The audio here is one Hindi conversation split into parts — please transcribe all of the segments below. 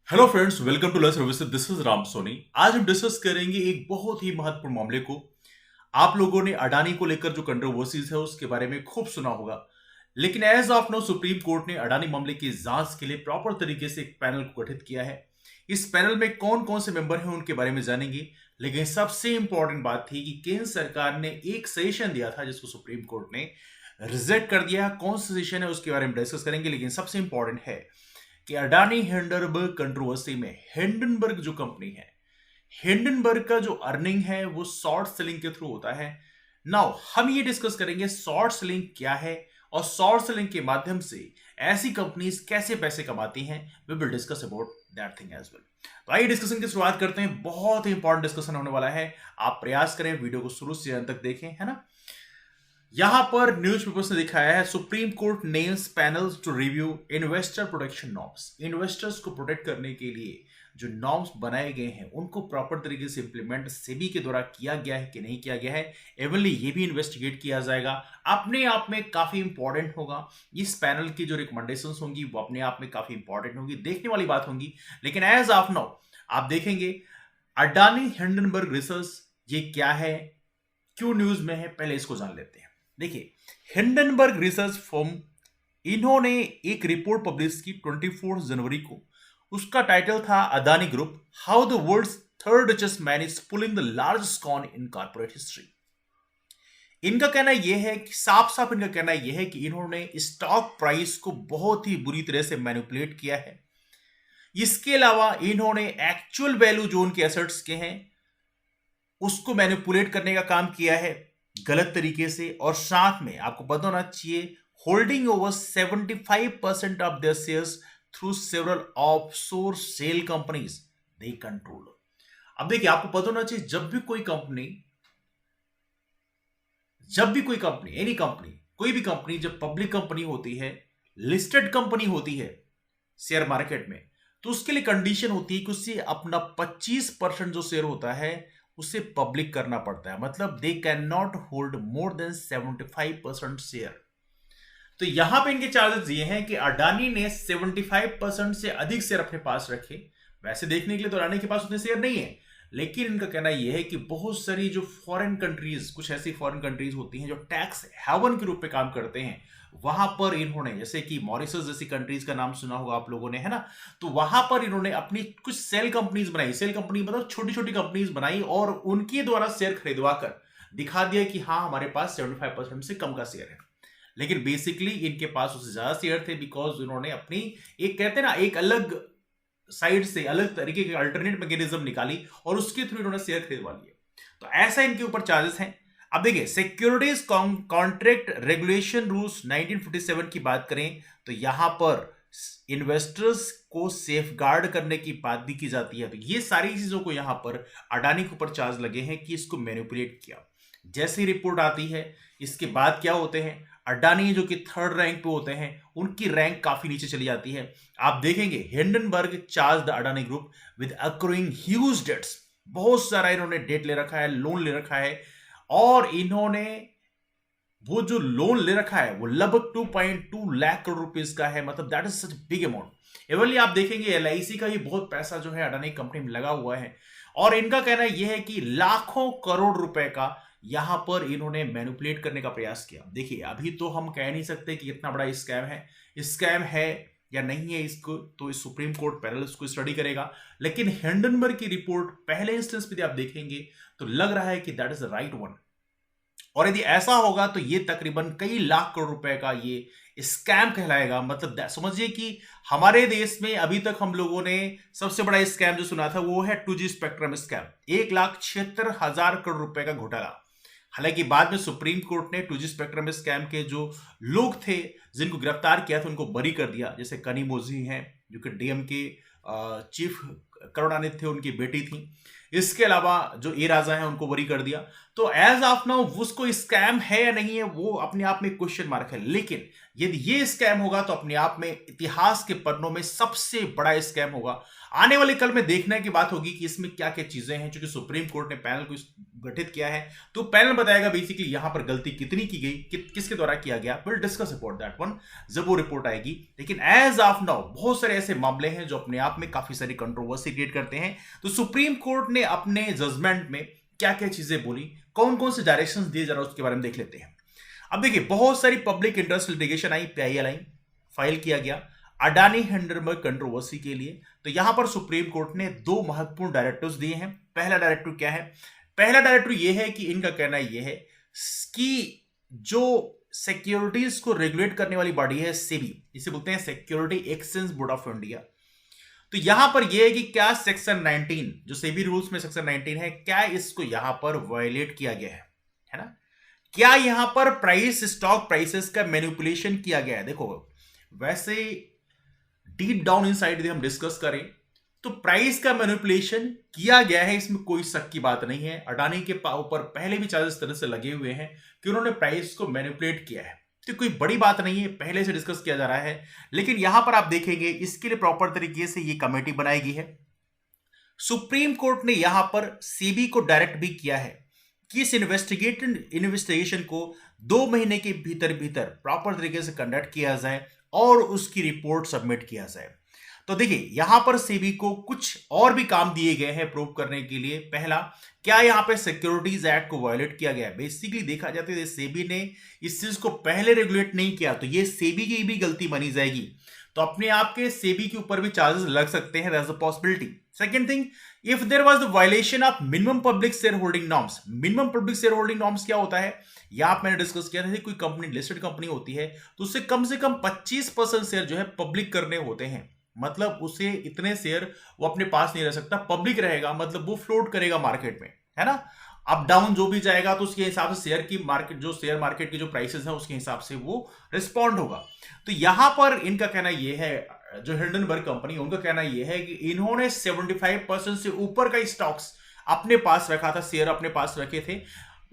Hello friends, welcome to learn services. This is Ram Soni. आज हम डिस्कस करेंगे एक बहुत ही महत्वपूर्ण मामले को। आप लोगों ने अडानी को लेकर जो कंट्रोवर्सीज है उसके बारे में खूब सुना होगा, लेकिन as of now supreme court ने अडानी मामले की जांच के लिए प्रॉपर तरीके से एक पैनल को गठित किया है। इस पैनल में कौन कौन से मेंबर हैं उनके बारे में जानेंगे। लेकिन सबसे इंपॉर्टेंट बात थी कि केंद्र सरकार ने एक सजेशन दिया था जिसको सुप्रीम कोर्ट ने रिजेक्ट कर दिया। कौन सा सजेशन है उसके बारे में डिस्कस करेंगे। लेकिन सबसे इंपॉर्टेंट है कि अडानी हिंडनबर्ग कंट्रोवर्सी में हिंडनबर्ग जो कंपनी है, हिंडनबर्ग का जो अर्निंग है वो शॉर्ट सेलिंग के थ्रू होता है। नाउ हम ये डिस्कस करेंगे शॉर्ट सेलिंग क्या है और शॉर्ट सेलिंग के माध्यम से ऐसी कंपनीज कैसे पैसे कमाती हैं। We will discuss about that thing as well. तो आइए डिस्कशन की शुरुआत करते हैं। बहुत ही इंपॉर्टेंट डिस्कशन होने वाला है। आप प्रयास करें वीडियो को शुरू से अंत तक देखें, है ना। यहां पर न्यूज़पेपर्स ने दिखाया है supreme court names panels to review investor protection norms. Investors को प्रोटेक्ट करने के लिए जो नॉर्म्स बनाए गए हैं उनको प्रॉपर तरीके से इंप्लीमेंट सेबी के द्वारा किया गया है कि नहीं किया गया है। एवनली ये भी इन्वेस्टिगेट किया जाएगा। अपने आप में काफी इंपॉर्टेंट होगा। इस पैनल की जो रिकमेंडेशंस होंगी वो अपने आप में काफी इंपॉर्टेंट होंगी, देखने वाली बात होंगी। लेकिन एज ऑफ नाउ आप देखेंगे अडानी हिंडनबर्ग रिसर्च ये क्या है, क्यों न्यूज में है, पहले इसको जान लेते हैं। देखिए, हिंडनबर्ग रिसर्च फर्म इन्होंने एक रिपोर्ट पब्लिश की 24 जनवरी को। उसका टाइटल था Adani group, how the world's third richest man is pulling the largest con in corporate history. इनका कहना यह है कि साफ साफ इनका कहना यह है कि इन्होंने स्टॉक प्राइस को बहुत ही बुरी तरह से मैनिपुलेट किया है। इसके अलावा इन्होंने एक्चुअल वैल्यू जो उनके एसेट्स के हैं उसको मैनिपुलेट करने का काम किया है गलत तरीके से। और साथ में आपको पता होना चाहिए holding over 75% of their shares through several offshore shell companies they control. अब देखिए, आपको पता होना चाहिए एनी कंपनी, कोई भी कंपनी जब पब्लिक कंपनी होती है, लिस्टेड कंपनी होती है शेयर मार्केट में, तो उसके लिए कंडीशन होती है कि उससे अपना 25% जो शेयर होता है उसे पब्लिक करना पड़ता है। मतलब they can not hold more than 75% share. तो यहां पे इनके चार्जेस ये हैं कि अडानी ने 75% से अधिक शेयर अपने पास रखे। वैसे देखने के लिए तो अडानी के पास उतने शेयर नहीं है, लेकिन इनका कहना यह है कि बहुत सारी जो फॉरेन कंट्रीज, कुछ ऐसी फॉरेन कंट्रीज होती हैं जो टैक्स हेवन के रूप में काम करते हैं, वहां पर इन्होंने, जैसे कि मॉरिशस जैसी कंट्रीज का नाम सुना होगा आप लोगों ने, है ना। तो वहां पर इन्होंने अपनी कुछ सेल कंपनीज बनाई। सेल कंपनी मतलब छोटी छोटी कंपनीज बनाई और उनके द्वारा शेयर खरीदवा कर दिखा दिया कि हाँ हमारे पास 75% से कम का शेयर है। लेकिन बेसिकली इनके पास उससे ज्यादा शेयर थे, बिकॉज उन्होंने अपनी एक, कहते हैं ना, एक अलग साइड से अलग तरीके की अल्टरनेट मैकेनिज्म निकाली और उसके थ्रू इन्होंने शेयर खरीदवा लिए। तो ऐसा इनके ऊपर चार्जेस हैं। अब देखिए, सिक्योरिटीज कॉन्ट्रैक्ट रेगुलेशन रूल्स 1957 की बात करें तो यहां पर इन्वेस्टर्स को सेफ गार्ड करने की बात भी की जाती है। तो ये सारी चीजों को यहां पर अडानी के ऊपर चार्ज लगे हैं कि इसको मैनिपुलेट किया। जैसे ही रिपोर्ट आती है इसके बाद क्या होते हैं, अडानी जो कि थर्ड रैंक पे होते हैं उनकी रैंक काफी नीचे चली जाती है। आप देखेंगे Hindenburg charge the Adani group with accruing huge debts. बहुत सारा इन्होंने डेट ले रखा है, लोन ले रखा है, और इन्होंने वो जो लोन ले रखा है वो लगभग 2.2 लाख करोड़ रुपीस का है। मतलब that is such big amount. Avonlea आप देखेंगे एलआईसी का भी बहुत पैसा जो है अडानी कंपनी में लगा हुआ है, और इनका कहना यह है कि लाखों करोड़ रुपए का यहां पर इन्होंने मैनिपुलेट करने का प्रयास किया। देखिए, अभी तो हम कह नहीं सकते कि इतना बड़ा स्कैम है या नहीं है, इसको तो इस सुप्रीम कोर्ट पैनल इसको स्टडी करेगा। लेकिन हिंडनबर्ग की रिपोर्ट पहले इंस्टेंस पे आप देखेंगे तो लग रहा है कि that is the right one. और यदि ऐसा होगा तो ये तकरीबन कई लाख करोड़ रुपए का ये स्कैम कहलाएगा। मतलब समझिए कि हमारे देश में अभी तक हम लोगों ने सबसे बड़ा स्कैम जो सुना था वो है 2G स्पेक्ट्रम स्कैम, 1,76,000 करोड़ रुपए का घोटाला। हालांकि बाद में सुप्रीम कोर्ट ने 2G स्पेक्ट्रम स्कैम के जो लोग थे जिनको गिरफ्तार किया था उनको बरी कर दिया। जैसे कनिमोझी हैं जो कि डीएम के चीफ करुणानिधि थे, उनकी बेटी थी। इसके अलावा जो ए राजा है उनको बरी कर दिया। तो एज ऑफ नाउ उसको स्कैम है या नहीं है वो अपने आप में क्वेश्चन मार्क है। लेकिन यदि ये स्कैम होगा तो अपने आप में इतिहास के पन्नों में सबसे बड़ा स्कैम होगा। आने वाले कल में देखने की बात होगी कि इसमें क्या क्या चीजें हैं, क्योंकि सुप्रीम कोर्ट ने पैनल को गठित किया है, तो पैनल बताएगा बेसिकली यहां पर गलती कितनी की गई, किसके द्वारा किया गया। Will discuss about that one जब वो रिपोर्ट आएगी। लेकिन एज ऑफ नाउ बहुत सारे ऐसे मामले हैं जो अपने आप में काफी सारी कंट्रोवर्सी क्रिएट करते हैं। तो सुप्रीम कोर्ट ने अपने जजमेंट में क्या क्या चीजें बोली, कौन कौन से डायरेक्शंस दिए, जरा उसके बारे में देख लेते हैं। अब देखिए, बहुत सारी पब्लिक इंटरेस्ट लिटिगेशन आई, पीआईएल आई, फाइल किया गया अडानी हिंडनबर्ग कंट्रोवर्सी के लिए। तो यहां पर सुप्रीम कोर्ट ने दो महत्वपूर्ण डायरेक्टिव्स दिए हैं। पहला डायरेक्टिव क्या है? पहला डायरेक्टिव यह है कि इनका कहना यह है कि जो सिक्योरिटीज को रेगुलेट करने वाली बॉडी है सेबी, इसे बोलते हैं security exchange board of India. तो यहां पर यह है कि क्या सेक्शन 19 जो सेबी रूल्स में सेक्शन 19 है, क्या इसको यहां पर वायलेट किया गया है ना? क्या यहां पर प्राइस, स्टॉक प्राइसेस का मैनिपुलेशन किया गया है? देखो, वैसे डीप डाउन इनसाइड यदि हम डिस्कस करें तो प्राइस का मैनिपुलेशन किया गया है, इसमें कोई शक की बात नहीं है। अडानी के ऊपर पहले भी चार्जेस तरह से लगे हुए हैं कि उन्होंने प्राइस को मैनिपुलेट किया है, तो कोई बड़ी बात नहीं है, पहले से डिस्कस किया जा रहा है। लेकिन यहां पर आप देखेंगे इसके लिए प्रॉपर तरीके से ये कमेटी बनाई गई है। सुप्रीम कोर्ट ने यहां पर सेबी को डायरेक्ट भी किया है कि इस इन्वेस्टिगेशन को 2 महीने के भीतर भीतर प्रॉपर तरीके से कंडक्ट किया जाए और उसकी रिपोर्ट सबमिट किया जाए। तो देखिए, यहां पर सेबी को कुछ और भी काम दिए गए हैं प्रूव करने के लिए। पहला, क्या यहां पे सिक्योरिटीज एक्ट को वायलेट किया गया है? बेसिकली देखा जाता है सेबी ने इस चीज को पहले रेगुलेट नहीं किया, तो ये सेबी की भी गलती मानी जाएगी, तो अपने आप के सेबी के ऊपर भी चार्जेस लग सकते हैं, that's a possibility. Second thing, if there was the violation of minimum public share holding norms. Minimum public share holding norms क्या होता है? यहां आप मैंने डिस्कस किया था, कोई कंपनी लिस्टेड कंपनी होती है तो उससे कम 25% शेयर जो है पब्लिक करने होते हैं। मतलब उसे इतने शेयर वो अपने पास नहीं रह सकता, पब्लिक रहेगा, मतलब वो फ्लोट करेगा मार्केट में, है ना? अप डाउन जो भी जाएगा तो उसके हिसाब से शेयर की मार्केट, जो शेयर मार्केट के जो प्राइसेस हैं उसके हिसाब से वो रिस्पॉन्ड होगा। तो यहां पर इनका कहना यह है, जो हिंडनबर्ग कंपनी, उनका कहना यह है कि इन्होंने 75% से ऊपर का स्टॉक्स अपने पास रखा था, शेयर अपने पास रखे थे,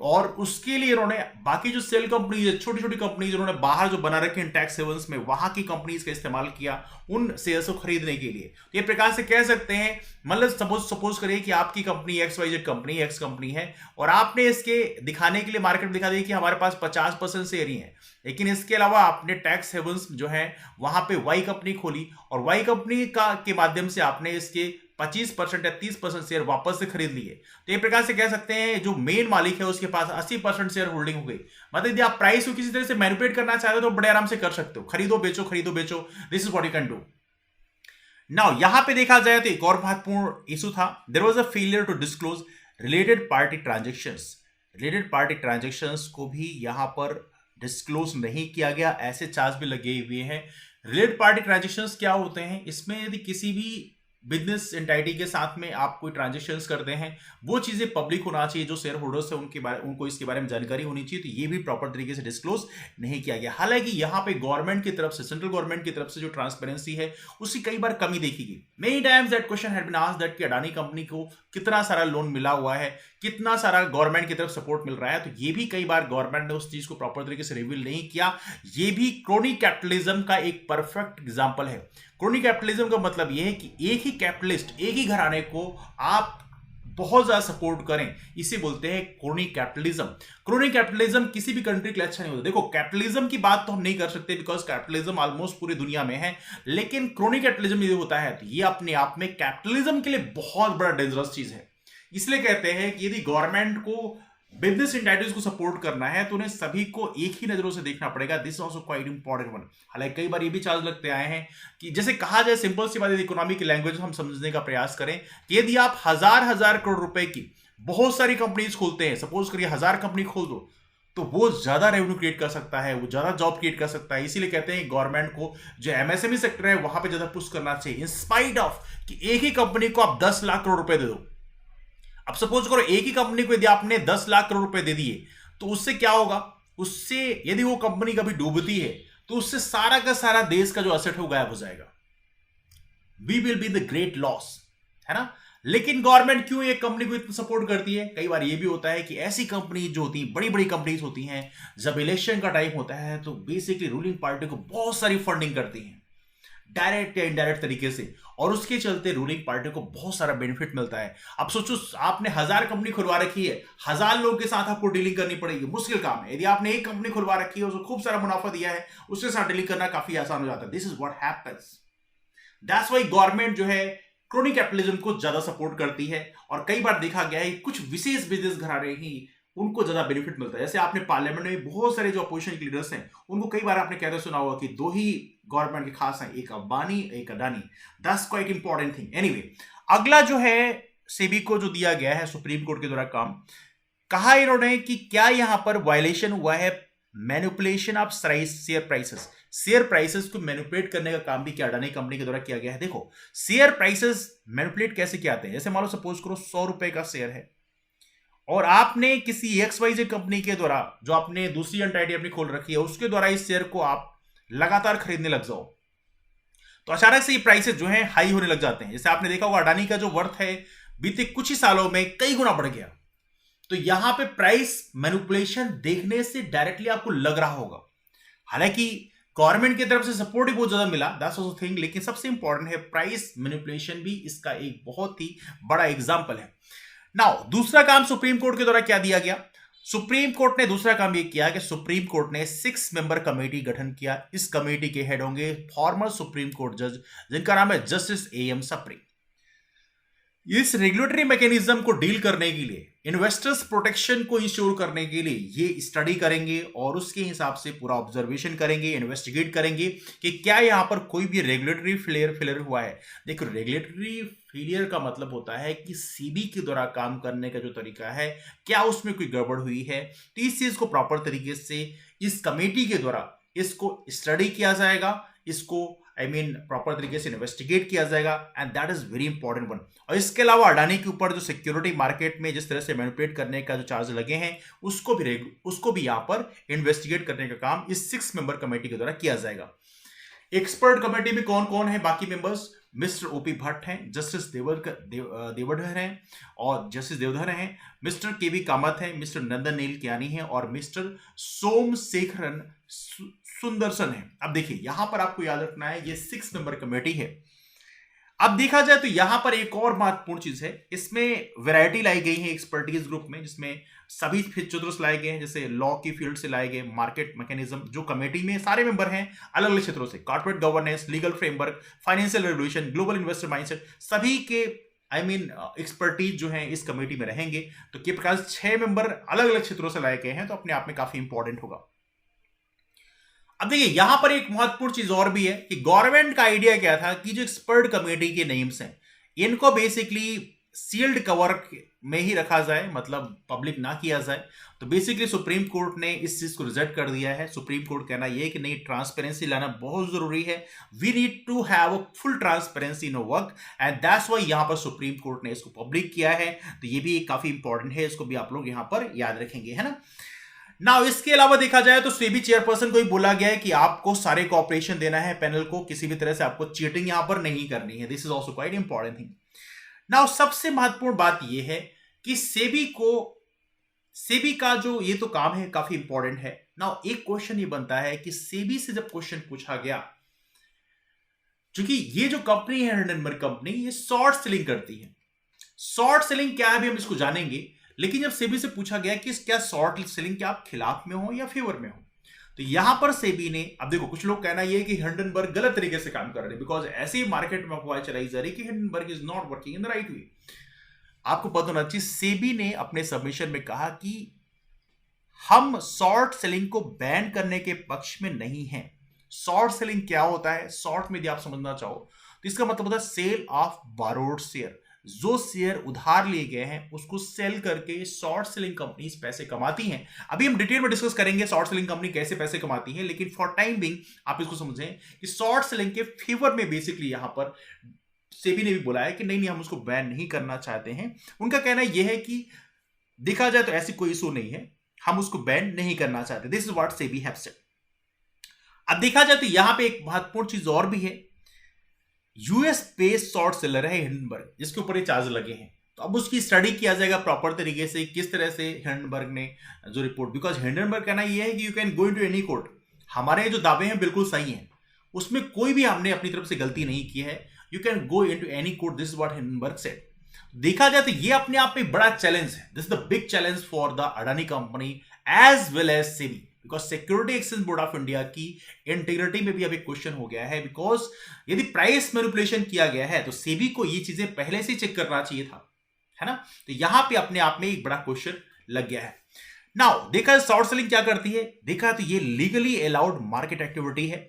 और उसके लिए इन्होंने बाकी जो सेल कंपनीज है, छोटी छोटी कंपनीज उन्होंने बाहर जो बना रखे हैं टैक्स हेवंस में, वहां की कंपनीज का इस्तेमाल किया उन शेयर्स को खरीदने के लिए। तो ये प्रकार से कह सकते हैं, मतलब सपोज करिए कि आपकी company XYZ company, x company है, और आपने इसके दिखाने के लिए मार्केट में दिखा दिया कि हमारे पास 50% शेयर ही है, लेकिन इसके अलावा आपने टैक्स हेवंस जो है वहां पे वाई कंपनी खोली, और वाई कंपनी का के माध्यम से आपने इसके 25% या 30% शेयर वापस से खरीद लिए। तो ये प्रकार से कह सकते हैं जो मेन मालिक है उसके पास 80% शेयर होल्डिंग हो गई। मतलब यदि आप प्राइस को किसी तरह से मैनिपुलेट करना चाहते हो तो बड़े आराम से कर सकते हो, खरीदो बेचो, खरीदो बेचो, this is what you can do. Now यहां पे देखा जाए तो एक और महत्वपूर्ण इशू था, there was a failure to disclose related party transactions. Related party transactions को भी यहां पर डिस्क्लोज नहीं किया गया, ऐसे चार्ज भी लगे हुए हैं। रिलेटेड पार्टी ट्रांजैक्शंस क्या होते हैं? इसमें यदि किसी भी बिजनेस एंटाइटी के साथ में आप कोई ट्रांजैक्शंस करते हैं, वो चीजें पब्लिक होना चाहिए, जो शेयर होल्डर्स है उनको इसके बारे में जानकारी होनी चाहिए। तो ये भी प्रॉपर तरीके से डिस्क्लोज नहीं किया गया। हालांकि यहां पे गवर्नमेंट की तरफ से, सेंट्रल गवर्नमेंट की तरफ से जो ट्रांसपेरेंसी है उसकी कई बार कमी देखी गई। Many times that question had been asked that कि अडानी कंपनी को कितना सारा लोन मिला हुआ है, कितना सारा गवर्नमेंट की तरफ सपोर्ट मिल रहा है, तो ये भी कई बार गवर्नमेंट ने उस चीज को प्रॉपर तरीके से रिवील नहीं किया। ये भी क्रोनी कैपिटलिज्म का एक परफेक्ट एग्जांपल है। क्रोनी कैपिटलिज्म का मतलब यह है कि एक ही कैपिटलिस्ट, एक ही घराने को आप बहुत ज्यादा सपोर्ट करें, इसे बोलते हैं क्रोनी कैपिटलिज्म। क्रोनी कैपिटलिज्म किसी भी कंट्री के लिए अच्छा नहीं होता। देखो, कैपिटलिज्म की बात तो हम नहीं कर सकते बिकॉज कैपिटलिज्म ऑलमोस्ट पूरी दुनिया में है, लेकिन क्रोनी कैपिटलिज्म यदि होता है तो ये अपने आप में कैपिटलिज्म के लिए बहुत बड़ा डेंजरस चीज है। इसलिए कहते हैं कि यदि गवर्नमेंट को बिजनेस एंटाइटीज को सपोर्ट करना है तो उन्हें सभी को एक ही नजरों से देखना पड़ेगा। This also quite important one. हालांकि कई बार ये भी चार्ज लगते आए हैं कि जैसे कहा जाए, सिंपल सी बात, यदि इकोनॉमी की लैंग्वेज हम समझने का प्रयास करें कि यदि आप हजार करोड़ रुपए की बहुत सारी कंपनीज खोलते हैं, सपोज करिए 1000 कंपनी खोल दो, तो वो ज्यादा रेवेन्यू क्रिएट कर सकता है, वो ज्यादा जॉब क्रिएट कर सकता है। इसीलिए कहते हैं गवर्नमेंट को जो MSME सेक्टर है वहां पे ज्यादा पुश करना चाहिए, इन स्पाइट ऑफ कि एक ही कंपनी को आप 10 लाख करोड़ रुपए दे दो। अब सपोज करो एक ही कंपनी को यदि आपने 10 लाख करोड़ रुपए दे दिए तो उससे क्या होगा? उससे यदि वो कंपनी कभी डूबती है तो उससे सारा का सारा देश का जो असेट हो गायब हो जाएगा। We will be the great loss, है ना? लेकिन गवर्नमेंट क्यों एक कंपनी को इतना सपोर्ट करती है? कई बार ये भी होता है कि ऐसी कंपनी जो होती हैं, बड़ी बड़ी कंपनीज होती हैं, जब इलेक्शन का टाइम होता है तो बेसिकली रूलिंग पार्टी को बहुत सारी फंडिंग करती हैं, डायरेक्ट या इनडायरेक्ट तरीके से, और उसके चलते रूलिंग पार्टी को बहुत सारा बेनिफिट मिलता है। अब सोचो, आपने 1000 कंपनी खुलवा रखी है, 1000 लोगों के साथ आपको डीलिंग करनी पड़ेगी, मुश्किल काम है। यदि आपने एक कंपनी खुलवा रखी है, उसको खूब सारा मुनाफा दिया है, उसके साथ डीलिंग करना काफी आसान हो जाता है। This is what happens. That's why government जो है क्रोनी कैपिटलिज्म को ज्यादा सपोर्ट करती है, और कई बार देखा गया है कुछ विशेष बिजनेस घराने ही उनको ज्यादा बेनिफिट मिलता है। जैसे आपने पार्लियामेंट में बहुत सारे जो अपोजिशन के लीडर्स हैं, उनको कई बार आपने कहते सुना होगा कि दो ही गवर्नमेंट के खास हैं, एक अंबानी एक Adani. That's quite important thing. Anyway, अगला जो है सेबी को जो दिया गया है सुप्रीम कोर्ट के द्वारा काम, कहा इन्होंने कि क्या यहां पर वायलेशन हुआ है manipulation of share prices. Share prices को मैनिपुलेट करने का काम भी क्या अडानी कंपनी के द्वारा किया गया है? देखो, शेयर प्राइसेस मैनिपुलेट कैसे किए जाते हैं? जैसे मान लो सपोज करो 100 रुपए का शेयर है, और आपने किसी XYZ कंपनी के द्वारा, जो आपने दूसरी एंटिटी अपनी खोल रखी है, उसके द्वारा इस शेयर को आप लगातार खरीदने लग जाओ, तो अचानक से ये प्राइसेस जो है हाई होने लग जाते हैं। जैसे आपने देखा होगा अडानी का जो वर्थ है बीते कुछ ही सालों में कई गुना बढ़ गया। तो यहां पे प्राइस मैनिपुलेशन देखने से डायरेक्टली आपको लग रहा होगा। हालांकि गवर्नमेंट की तरफ से सपोर्ट भी बहुत ज्यादा मिला, दैट्स आल्सो थिंग, लेकिन सबसे इंपॉर्टेंट है प्राइस मैनिपुलेशन भी इसका एक बहुत ही बड़ा एग्जांपल है। नाउ दूसरा काम सुप्रीम कोर्ट के द्वारा क्या दिया गया? सुप्रीम कोर्ट ने दूसरा काम यह किया कि सुप्रीम कोर्ट ने 6 मेंबर कमेटी गठन किया। इस कमेटी के हेड होंगे फॉर्मर सुप्रीम कोर्ट जज, जिनका नाम है जस्टिस AM सप्रे। इस रेगुलेटरी मैकेनिज्म को डील करने के लिए, इन्वेस्टर्स प्रोटेक्शन को इंश्योर करने के लिए ये स्टडी करेंगे और उसके हिसाब से पूरा ऑब्जर्वेशन करेंगे, इन्वेस्टिगेट करेंगे कि क्या यहां पर कोई भी रेगुलेटरी फेलियर हुआ है। देखो, रेगुलेटरी फेलियर का मतलब होता है कि सीबी के द्वारा काम करने का जो तरीका है, क्या उसमें कोई गड़बड़ हुई है। तो इस चीज को प्रॉपर तरीके से इस कमेटी के द्वारा इसको स्टडी किया जाएगा, इसको प्रॉपर तरीके से इन्वेस्टिगेट किया जाएगा, and that is very important one. और इसके अलावा अडानी के ऊपर जो सिक्योरिटी मार्केट में जिस तरह से मैनिपुलेट करने का जो चार्ज लगे हैं, उसको भी यहां पर इन्वेस्टिगेट करने का काम इस 6 मेंबर कमेटी के द्वारा किया जाएगा। एक्सपर्ट कमेटी में कौन कौन है बाकी मेंबर्स? मिस्टर OP भट्ट हैं, जस्टिस देवधर हैं और जस्टिस देवधर हैं, मिस्टर KV कामत हैं, मिस्टर नंदन नील कियानी हैं, और मिस्टर सोमशेखरन सुंदरसन है। अब देखिए, यहां पर आपको याद रखना है ये 6 मेंबर कमेटी है। अब देखा जाए तो यहां पर एक और महत्वपूर्ण चीज है, इसमें वैरायटी लाई गई है एक्सपर्टीज ग्रुप में, जिसमें सभी क्षेत्रों से लाए गए हैं। जैसे लॉ की फील्ड से लाए गए, मार्केट मैकेनिज्म, जो कमेटी में सारे मेंबर हैं अलग अलग क्षेत्रों से, corporate governance, legal framework, financial regulation, global investor mindset, सभी के एक्सपर्टीज जो है इस कमेटी में रहेंगे। तो के प्रकार 6 मेंबर अलग अलग क्षेत्रों से लाए गए हैं, तो अपने आप में काफी इंपॉर्टेंट होगा। अब देखिए, यहां पर एक महत्वपूर्ण चीज और भी है कि गवर्नमेंट का आइडिया क्या था कि जो एक्सपर्ट कमेटी के नेम्स हैं, इनको बेसिकली सील्ड कवर में ही रखा जाए, मतलब पब्लिक ना किया जाए। तो बेसिकली सुप्रीम कोर्ट ने इस चीज को रिजेक्ट कर दिया है। सुप्रीम कोर्ट कहना यह है कि नहीं, ट्रांसपेरेंसी लाना बहुत जरूरी है, we need to have a full transparency in work, and that's why यहां पर सुप्रीम कोर्ट ने इसको पब्लिक किया है। तो ये भी काफी इंपॉर्टेंट है, इसको भी आप लोग यहां पर याद रखेंगे, है ना। नाउ इसके अलावा देखा जाए तो सेबी चेयरपर्सन को ही बोला गया है कि आपको सारे कोऑपरेशन देना है पैनल को, किसी भी तरह से आपको चीटिंग यहां पर नहीं करनी है। This is also quite important thing. Now सबसे महत्वपूर्ण बात यह है कि सेबी का जो ये तो काम है काफी इंपॉर्टेंट है। नाउ एक क्वेश्चन ये बनता है कि सेबी से जब क्वेश्चन पूछा गया, क्योंकि ये जो कंपनी है हिंडनबर्ग कंपनी, ये शॉर्ट सेलिंग करती है। शॉर्ट सेलिंग क्या है अभी हम इसको जानेंगे, लेकिन जब सेबी से पूछा गया कि क्या शॉर्ट सेलिंग के आप खिलाफ में हो या फेवर में हो, तो यहां पर सेबी ने, अब देखो कुछ लोग कहना यह है कि हिंडनबर्ग गलत तरीके से काम कर रहे हैं, बिकॉज ऐसे ही मार्केट में अफवाह चलाई जा रही कि Hindenburg is not working in the right way. आपको पता होना चाहिए, सेबी ने अपने सबमिशन में कहा कि हम शॉर्ट सेलिंग को बैन करने के पक्ष में नहीं हैं। शॉर्ट सेलिंग क्या होता है? शॉर्ट में यदि आप समझना चाहो तो इसका मतलब होता है सेल ऑफ बारोड शेयर। जो शेयर उधार लिए गए हैं उसको सेल करके शॉर्ट सेलिंग कंपनीज पैसे कमाती हैं। अभी हम डिटेल में डिस्कस करेंगे शॉर्ट सेलिंग कंपनी कैसे पैसे कमाती है, लेकिन फॉर टाइम बिंग आप इसको समझें कि शॉर्ट सेलिंग के फेवर में बेसिकली यहां पर सेबी ने भी बोला है कि नहीं हम उसको बैन नहीं करना चाहते हैं। उनका कहना यह है कि देखा जाए तो ऐसी कोई इशू नहीं है, हम उसको बैन नहीं करना चाहते। This is what SEBI have said. अब देखा जाए तो यहां पे एक महत्वपूर्ण चीज और भी है यूएस बेस्ड शॉर्ट सेलर है हिंडनबर्ग, जिसके ऊपर ये चार्ज लगे हैं। तो अब उसकी स्टडी किया जाएगा प्रॉपर तरीके से, किस तरह से हिंडनबर्ग ने जो रिपोर्ट, बिकॉज हिंडनबर्ग कहना ये है कि you can go into any court, हमारे जो दावे हैं बिल्कुल सही हैं, उसमें कोई भी हमने अपनी तरफ से गलती नहीं की है, you can go into any court, this is what Hindenburg said. देखा जाए तो ये अपने आप में बड़ा चैलेंज है, this is the big challenge for the Adani company as well as SEBI, because security exchange board of India की इंटीग्रिटी में भी अभी क्वेश्चन हो गया है, बिकॉज यदि प्राइस मैनिपुलेशन किया गया है तो सेबी को ये चीजें पहले से चेक करना चाहिए था, है ना। तो यहां पे अपने आप में एक बड़ा क्वेश्चन लग गया है। नाउ देखा शॉर्ट सेलिंग क्या करती है, देखा तो ये लीगली अलाउड मार्केट एक्टिविटी है।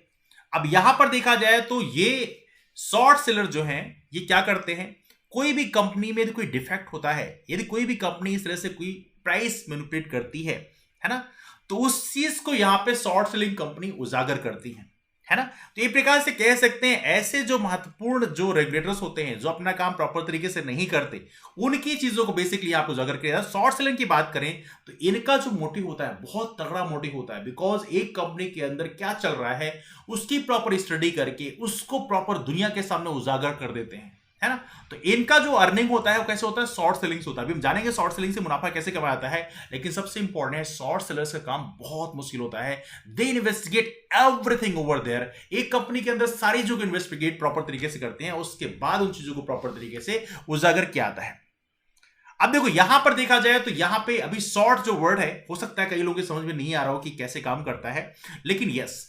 अब यहां पर देखा जाए तो ये शॉर्ट सेलर जो हैं ये क्या करते हैं, कोई भी कंपनी में यदि कोई डिफेक्ट होता है, यदि कोई भी कंपनी इस तरह से कोई प्राइस मैनिपुलेट करती है ना, तो उस चीज को यहां पे शॉर्ट सेलिंग कंपनी उजागर करती है ना। तो एक प्रकार से कह सकते हैं ऐसे जो महत्वपूर्ण जो रेगुलेटर्स होते हैं जो अपना काम प्रॉपर तरीके से नहीं करते, उनकी चीजों को बेसिकली आप उजागर किया। शॉर्ट सेलिंग की बात करें तो इनका जो मोटिव होता है बहुत तगड़ा मोटिव होता है, बिकॉज एक कंपनी के अंदर क्या चल रहा है उसकी प्रॉपर स्टडी करके उसको प्रॉपर दुनिया के सामने उजागर कर देते हैं, है ना। तो इनका जो अर्निंग होता है वो कैसे होता है, शॉर्ट सेलिंग से होता है। अभी हम जानेंगे शॉर्ट सेलिंग से मुनाफा कैसे कमाया जाता है, लेकिन सबसे इंपॉर्टेंट है शॉर्ट सेलर्स का काम बहुत मुश्किल होता है। दे इन्वेस्टिगेट एवरीथिंग ओवर देयर, एक कंपनी के अंदर सारी चीजों को इन्वेस्टिगेट प्रॉपर तरीके से करते हैं, उसके बाद उन चीजों को प्रॉपर तरीके से उजागर किया जाता है। अब देखो यहां पर देखा जाए तो यहां पे अभी शॉर्ट जो वर्ड है, हो सकता है कई लोगों की समझ में नहीं आ रहा हो कि कैसे काम करता है, लेकिन यस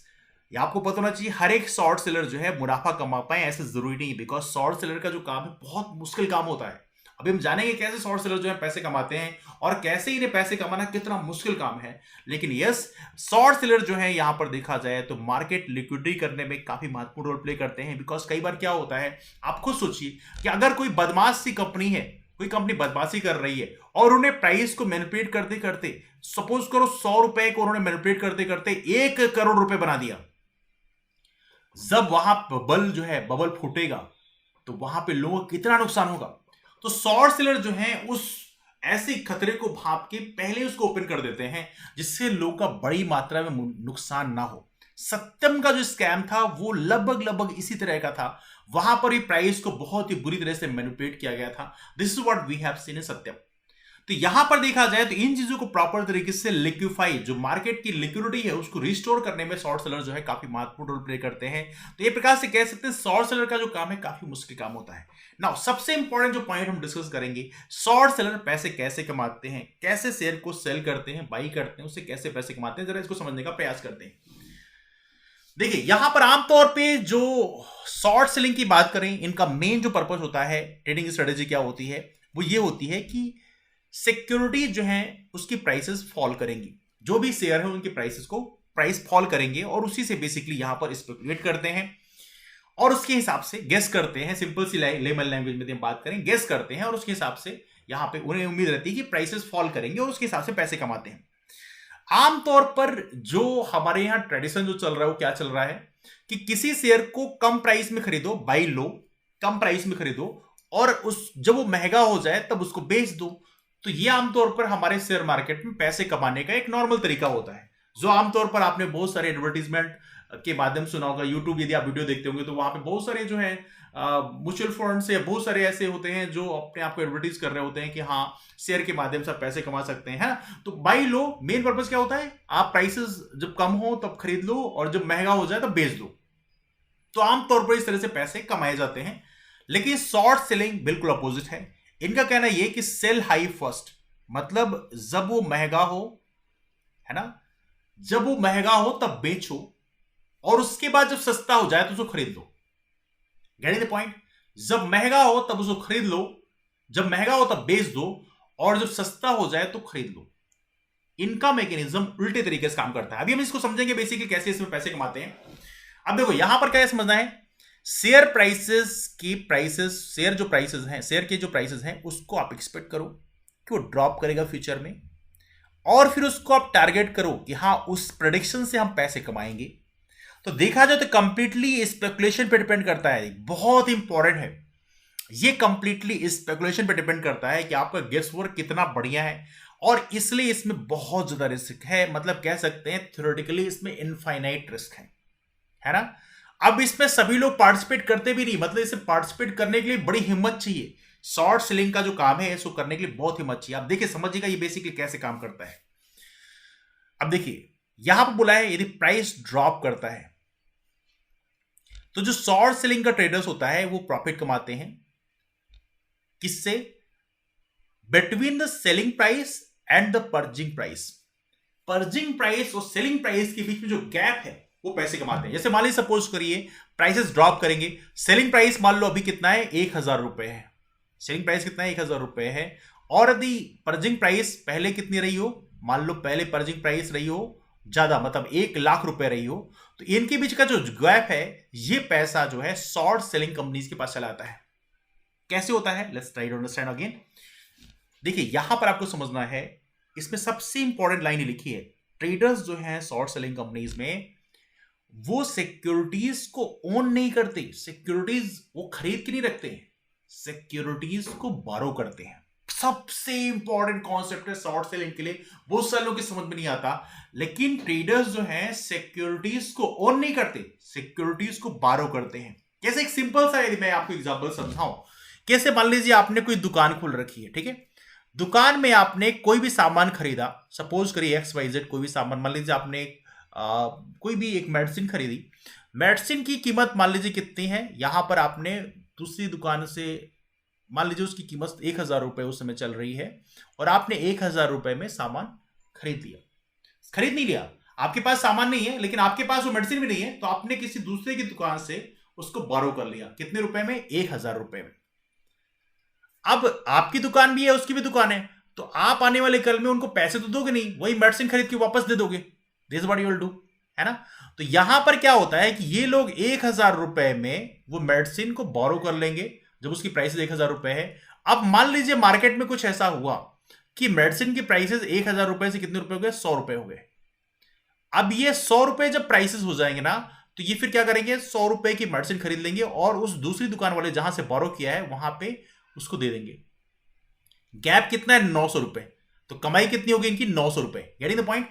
ये आपको पता होना चाहिए हर एक शॉर्ट सेलर जो है मुनाफा कमा पाए ऐसे जरूरी नहीं, बिकॉज शॉर्ट सेलर का जो काम है बहुत मुश्किल काम होता है। अभी हम जानेंगे कैसे शॉर्ट सेलर जो है पैसे कमाते हैं और कैसे इन्हें पैसे कमाना कितना मुश्किल काम है। लेकिन यस शॉर्ट सेलर जो है यहां पर देखा जाए तो मार्केट लिक्विडिटी करने में काफी महत्वपूर्ण रोल प्ले करते हैं, बिकॉज कई बार क्या होता है आप खुद सोचिए कि अगर कोई बदमाश सी कंपनी है, कोई कंपनी बदमाशी कर रही है और उन्हें प्राइस को मैनिपुलेट करते करते, सपोज करो 100 रुपए को उन्होंने मैनिपुलेट करते करते 1 करोड़ रुपए बना दिया, जब वहां बबल जो है बबल फूटेगा तो वहां पे लोगों को कितना नुकसान होगा। तो शॉर्ट सेलर जो है उस ऐसे खतरे को भाप के पहले उसको ओपन कर देते हैं जिससे लोगों का बड़ी मात्रा में नुकसान ना हो। सत्यम का जो स्कैम था वो लगभग इसी तरह का था, वहां पर ही प्राइस को बहुत ही बुरी तरह से मैनिपुलेट किया गया था। This is what we have seen in Satyam. तो यहां पर देखा जाए तो इन चीजों को प्रॉपर तरीके से लिक्विफाई, जो मार्केट की लिक्विडिटी है उसको रिस्टोर करने में शॉर्ट सेलर जो है काफी महत्वपूर्ण रोल प्ले करते हैं। तो ये प्रकार से कह सकते हैं शॉर्ट सेलर का जो काम है काफी मुश्किल काम होता है। नाउ सबसे इंपॉर्टेंट जो पॉइंट हम डिस्कस करेंगे, शॉर्ट सेलर पैसे कैसे कमाते हैं, कैसे शेयर को सेल करते हैं, बाई करते हैं, उससे कैसे पैसे कमाते हैं, जरा इसको समझने का प्रयास करते हैं। देखिए यहां पर आमतौर पे जो शॉर्ट सेलिंग की बात करें, इनका मेन जो पर्पस होता है, ट्रेडिंग स्ट्रेटेजी क्या होती है, वो ये होती है कि सिक्योरिटी जो है उसकी प्राइसेस फॉल करेंगी, जो भी शेयर है उनके प्राइसेस को प्राइस फॉल करेंगे और उसी से बेसिकली यहां पर स्पेकुलेट करते हैं और उसके हिसाब से गेस करते हैं, सिंपल सी लेमन लैंग्वेज में हम बात करें, गेस करते हैं और उसके हिसाब से यहां पे उन्हें उम्मीद रहती है कि प्राइसेस फॉल करेंगे और उसके हिसाब से पैसे कमाते हैं। आमतौर पर जो हमारे यहां ट्रेडिशन जो चल रहा है वो क्या चल रहा है कि किसी शेयर को कम प्राइस में खरीदो, बाई लो, कम प्राइस में खरीदो और उस जब वो महंगा हो जाए तब उसको बेच दो। तो ये आमतौर पर हमारे शेयर मार्केट में पैसे कमाने का एक नॉर्मल तरीका होता है, जो आमतौर पर आपने बहुत सारे एडवर्टीजमेंट के माध्यम से सुना होगा। यूट्यूब यदि आप वीडियो देखते होंगे तो वहां पे बहुत सारे जो है म्यूचुअल फंड्स या बहुत सारे ऐसे होते हैं जो अपने आप को एडवर्टीज कर रहे होते हैं कि हाँ शेयर के माध्यम से आप पैसे कमा सकते हैं, है ना। तो बाई लो, मेन पर्पस क्या होता है, आप प्राइसेस जब कम हो तब खरीद लो और जब महंगा हो जाए तब बेच दो। तो आमतौर पर इस तरह से पैसे कमाए जाते हैं। लेकिन शॉर्ट सेलिंग बिल्कुल अपोजिट है। इनका कहना यह कि सेल हाई फर्स्ट, मतलब जब वो महंगा हो, है ना, जब वो महंगा हो तब बेचो और उसके बाद जब सस्ता हो जाए तो उसको खरीद लो। गेटिंग द पॉइंट, जब महंगा हो तब उसको खरीद लो, जब महंगा हो तब बेच दो और जब सस्ता हो जाए तो खरीद लो। इनका मैकेनिज्म उल्टे तरीके से काम करता है। अभी हम इसको समझेंगे बेसिकली कैसे इसमें पैसे कमाते हैं। अब देखो यहां पर क्या समझना है, शेयर प्राइसेस की प्राइसेस, शेयर जो प्राइसेस हैं, शेयर के जो प्राइसेस हैं उसको आप एक्सपेक्ट करो कि वो ड्रॉप करेगा फ्यूचर में और फिर उसको आप टारगेट करो कि हाँ उस प्रेडिक्शन से हम पैसे कमाएंगे। तो देखा जाए तो कंप्लीटली स्पेकुलेशन पे डिपेंड करता है, बहुत इंपॉर्टेंट है ये, कंप्लीटली स्पेकुलेशन पे डिपेंड करता है कि आपका गेस वर्क कितना बढ़िया है और इसलिए इसमें बहुत ज्यादा रिस्क है। मतलब कह सकते हैं थ्योरेटिकली इसमें इनफाइनाइट रिस्क है ना। अब इसमें सभी लोग पार्टिसिपेट करते भी नहीं, मतलब इसे पार्टिसिपेट करने के लिए बड़ी हिम्मत चाहिए। शॉर्ट सेलिंग का जो काम है इसको करने के लिए बहुत हिम्मत चाहिए। अब देखिए समझिएगा ये बेसिकली कैसे काम करता है। अब देखिए यहां पर बोला है यदि प्राइस ड्रॉप करता है तो जो शॉर्ट सेलिंग का ट्रेडर्स होता है वो प्रॉफिट कमाते हैं। किससे? Between the selling price and the purging price. Purging price और सेलिंग प्राइस के बीच में जो गैप है वो पैसे कमाते हैं। जैसे मान लीजिए सपोज करिए प्राइसेस ड्रॉप करेंगे, सेलिंग प्राइस मान लो अभी कितना है 1000 रुपए है, सेलिंग प्राइस कितना है 1000 रुपए है, और यदि पर्जिंग प्राइस पहले कितनी रही हो, मान लो पहले पर्जिंग प्राइस रही हो ज्यादा, मतलब 1 लाख रुपए रही हो, तो इनके बीच का जो गैप है ये पैसा जो है शॉर्ट सेलिंग कंपनीज के पास चला आता है। कैसे होता है? Let's try to understand again. देखिए यहां पर आपको समझना है, इसमें सबसे इंपॉर्टेंट लाइन लिखी है, ट्रेडर्स जो हैं शॉर्ट सेलिंग कंपनीज में वो सिक्योरिटीज को ओन नहीं करते, सिक्योरिटीज वो खरीद के नहीं रखते हैं, सिक्योरिटीज को बारो करते हैं। सबसे इंपॉर्टेंट कॉन्सेप्ट है शॉर्ट सेलिंग के लिए, बहुत सारे लोगों की समझ में नहीं आता। लेकिन ट्रेडर्स जो हैं सिक्योरिटीज को ओन नहीं करते, सिक्योरिटीज को बारो करते हैं। कैसे? एक सिंपल सा यदि मैं आपको एग्जांपल समझाऊं, कैसे मान लीजिए आपने कोई दुकान खोल रखी है, ठीक है, दुकान में आपने कोई भी सामान खरीदा, सपोज करिए XYZ कोई भी सामान, मान लीजिए आपने कोई भी एक मेडिसिन खरीदी, मेडिसिन की कीमत मान लीजिए कितनी है, यहां पर आपने दूसरी दुकान से मान लीजिए उसकी कीमत 1000 रुपए उस समय चल रही है और आपने 1000 रुपए में सामान खरीद लिया। खरीद नहीं लिया, आपके पास सामान नहीं है लेकिन आपके पास वो मेडिसिन भी नहीं है, तो आपने किसी दूसरे की दुकान से उसको बारो कर लिया। कितने रुपए में? 1000 रुपए में। अब आपकी दुकान भी है उसकी भी दुकान है, तो आप आने वाले कल में उनको पैसे तो दोगे नहीं, वही मेडिसिन खरीद के वापस दे दोगे। This what you will do, है ना? तो यहां पर क्या होता है कि ये लोग 1000 रुपए में वो मेडिसिन को बोरो कर लेंगे जब उसकी प्राइस 1000 रुपए है। अब मान लीजिए मार्केट में कुछ ऐसा हुआ कि मेडिसिन की प्राइसेस 1000 रुपए से कितने रुपए हो गए? 100 रुपए हो गए। अब ये 100 रुपए जब प्राइसेस हो जाएंगे ना, तो ये फिर क्या करेंगे? 100 रुपए की मेडिसिन खरीद लेंगे और उस दूसरी दुकान वाले जहां से बोरो किया है वहां पे उसको दे देंगे। गैप कितना है? 900 रुपए। तो कमाई कितनी होगी इनकी? 900 रुपए। Getting the point?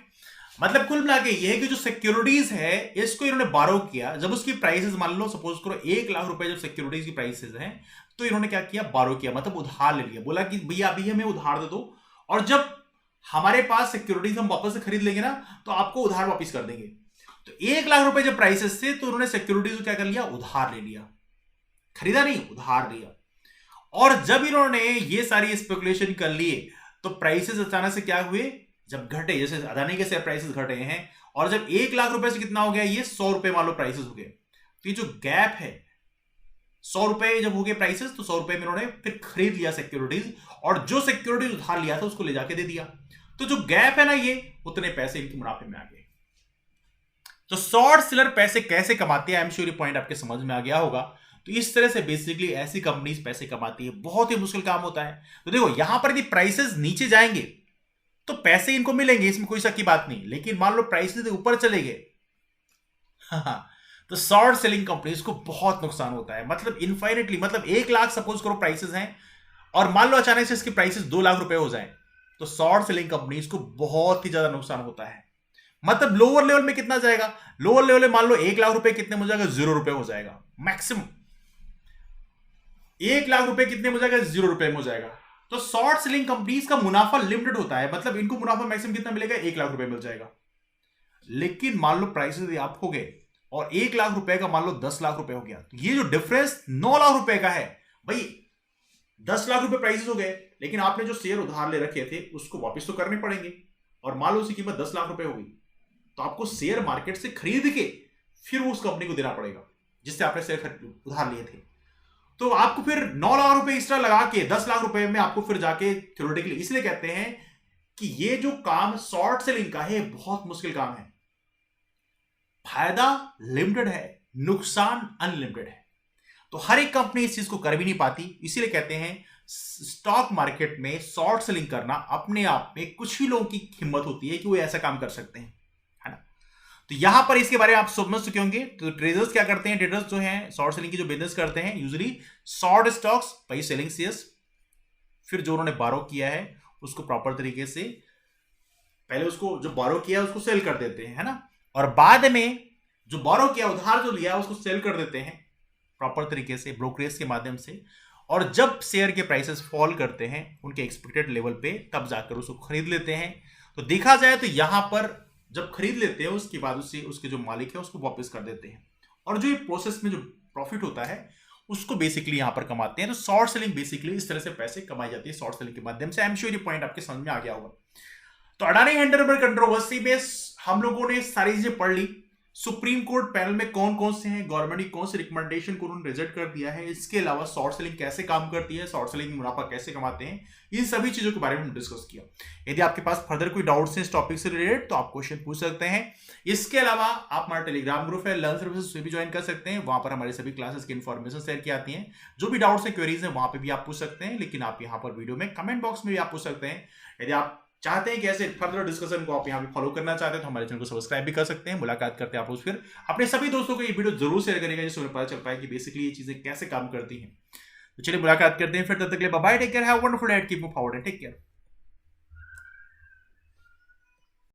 मतलब कुल मिला के ये है कि जो सिक्योरिटीज है इसको इन्होंने बारो किया, जब उसकी प्राइसेस मान लो सपोज करो 1 लाख रुपए जब सिक्योरिटीज की प्राइसेस हैं, तो इन्होंने क्या किया? बारो किया, मतलब उधार ले लिया। बोला कि भैया अभी हमें उधार दे दो और जब हमारे पास सिक्योरिटीज हम वापस से खरीद लेंगे ना तो आपको उधार वापस कर देंगे। तो 1 लाख रुपए जब प्राइसेस थे तो उन्होंने सिक्योरिटीज को क्या कर लिया? उधार ले लिया। खरीदा नहीं, उधार लिया। और जब इन्होंने ये सारी स्पेकुलेशन कर लिए तो प्राइसेस अचानक से क्या हुए? जब घटे, जैसे अदानी के शेयर प्राइसेस घटे हैं और जब 1 लाख रुपए से कितना हो गया? ये 100 रुपए मान लो प्राइसेस हो गए, तो ये जो गैप है 100 रुपए जब हो गए प्राइसेस, तो 100 रुपए में इन्होंने फिर खरीद लिया सिक्योरिटीज और जो सिक्योरिटीज उधार लिया था उसको ले जाके दे दिया। तो जो गैप है ना, ये उतने पैसे इनके मुनाफे में आ गए। तो शॉर्ट सेलर पैसे कैसे कमाते हैं? आई एम श्योर ये पॉइंट आपके समझ में आ गया होगा। तो इस तरह से बेसिकली ऐसी कंपनीज पैसे कमाती है, बहुत ही मुश्किल काम होता है। तो देखो यहां पर यदि प्राइसेस नीचे जाएंगे तो पैसे इनको मिलेंगे, इसमें कोई शक की बात नहीं, लेकिन मान लो प्राइसेस ऊपर चले गए तो शॉर्ट सेलिंग कंपनीज को बहुत नुकसान होता है, मतलब इनफाइनेटली। मतलब 1 लाख सपोज करो प्राइसेस हैं और मान लो अचानक से इसकी प्राइसेस 2 लाख रुपए हो जाए, तो शॉर्ट सेलिंग कंपनीज को बहुत ही ज्यादा नुकसान होता है। मतलब लोअर लेवल में कितना जाएगा? लोअर लेवल में मान लो 1 लाख रुपए कितने हो जाएगा? 0 रुपए हो जाएगा मैक्सिमम। 1 लाख रुपए कितने हो जाएगा? 0 रुपए में हो जाएगा। तो शॉर्ट सेलिंग कंपनीज का मुनाफा लिमिटेड होता है, मतलब इनको मुनाफा मैक्सिमम कितना मिलेगा? 1 लाख रुपए मिल जाएगा। लेकिन मान लो प्राइसेस आप हो गए और 1 लाख रुपए का मान लो 10 लाख रुपए हो गया, तो ये जो डिफरेंस 9 लाख रुपए का है भाई, 10 लाख रुपए प्राइसेस हो गए लेकिन आपने जो शेयर उधार ले रखे थे उसको वापस तो करने पड़ेंगे, और मान लो उसकी कीमत 10 लाख रुपए हो गई, तो आपको शेयर मार्केट से खरीद के फिर उस कंपनी को देना पड़ेगा जिससे आपने शेयर उधार लिए थे। तो आपको फिर 9 लाख रुपए एक्स्ट्रा लगा के 10 लाख रुपए में आपको फिर जाके थ्योरेटिकली, इसलिए कहते हैं कि ये जो काम शॉर्ट सेलिंग का है बहुत मुश्किल काम है। फायदा लिमिटेड है, नुकसान अनलिमिटेड है। तो हर एक कंपनी इस चीज को कर भी नहीं पाती, इसीलिए कहते हैं स्टॉक मार्केट में शॉर्ट सेलिंग करना अपने आप में कुछ ही लोगों की हिम्मत होती है कि वो ऐसा काम कर सकते हैं, है ना। तो यहां पर इसके बारे में आप समझ चुके होंगे। तो ट्रेडर्स क्या करते हैं? ट्रेडर्स जो हैं शॉर्ट सेलिंग की जो बिजनेस करते हैं, usually short stocks by selling shares, फिर जो उन्होंने बारो किया है उसको प्रॉपर तरीके से पहले उसको जो बारो किया है उसको सेल कर देते हैं, है ना। और बाद में जो बोरो किया, उधार जो लिया उसको सेल कर देते हैं प्रॉपर तरीके से ब्रोकरेज के माध्यम से, और जब शेयर के प्राइसेस फॉल करते हैं उनके एक्सपेक्टेड लेवल पे, तब जाकर उसको खरीद लेते हैं। तो देखा जाए तो यहां पर जब खरीद लेते हैं उसके बाद उससे उसके जो मालिक है उसको वापस कर देते हैं, और जो ये प्रोसेस में जो प्रॉफिट होता है उसको बेसिकली यहां पर कमाते हैं। तो शॉर्ट सेलिंग बेसिकली इस तरह से पैसे कमाई जाती है शॉर्ट सेलिंग के माध्यम से। आई एम श्योर ये पॉइंट आपके समझ में आ गया होगा। तो अडानी हिंडनबर्ग कंट्रोवर्सी में हम लोगों ने सारी चीजें पढ़ ली, सुप्रीम कोर्ट पैनल में कौन कौन से हैं, गवर्नमेंट की कौन सी रिकमेंडेशन को उन्होंने रिजेक्ट कर दिया है, इसके अलावा शॉर्ट सेलिंग कैसे काम करती है, शॉर्ट सेलिंग में मुनाफा कैसे कमाते हैं, इन सभी चीजों के बारे में डिस्कस किया। यदि आपके पास फर्दर कोई डाउट्स हैं इस टॉपिक से रिलेटेड तो आप क्वेश्चन पूछ सकते हैं। इसके अलावा आप हमारा टेलीग्राम ग्रुप है लर्न सर्विसेज, उसे भी ज्वाइन कर सकते हैं। वहां पर हमारी सभी क्लासेस की इंफॉर्मेशन शेयर की आती है। जो भी डाउट्स हैं, क्वेरीज हैं, वहां पर भी आप पूछ सकते हैं, लेकिन आप यहाँ पर वीडियो में कमेंट बॉक्स में भी आप पूछ सकते हैं। यदि आप चाहते हैं कि ऐसे फर्दर डिस्कशन को आप यहाँ पे फॉलो करना चाहते हैं तो हमारे चैनल को सब्सक्राइब भी कर सकते हैं। मुलाकात करते हैं आप लोग फिर। अपने सभी दोस्तों को ये वीडियो जरूर शेयर करेगा जिससे उन्हें पता चल पाए कि बेसिकली ये चीजें कैसे काम करती हैं। तो चलिए मुलाकात करते हैं फिर, तब तक के लिए bye bye, take care, have a wonderful day, keep move forward and take care.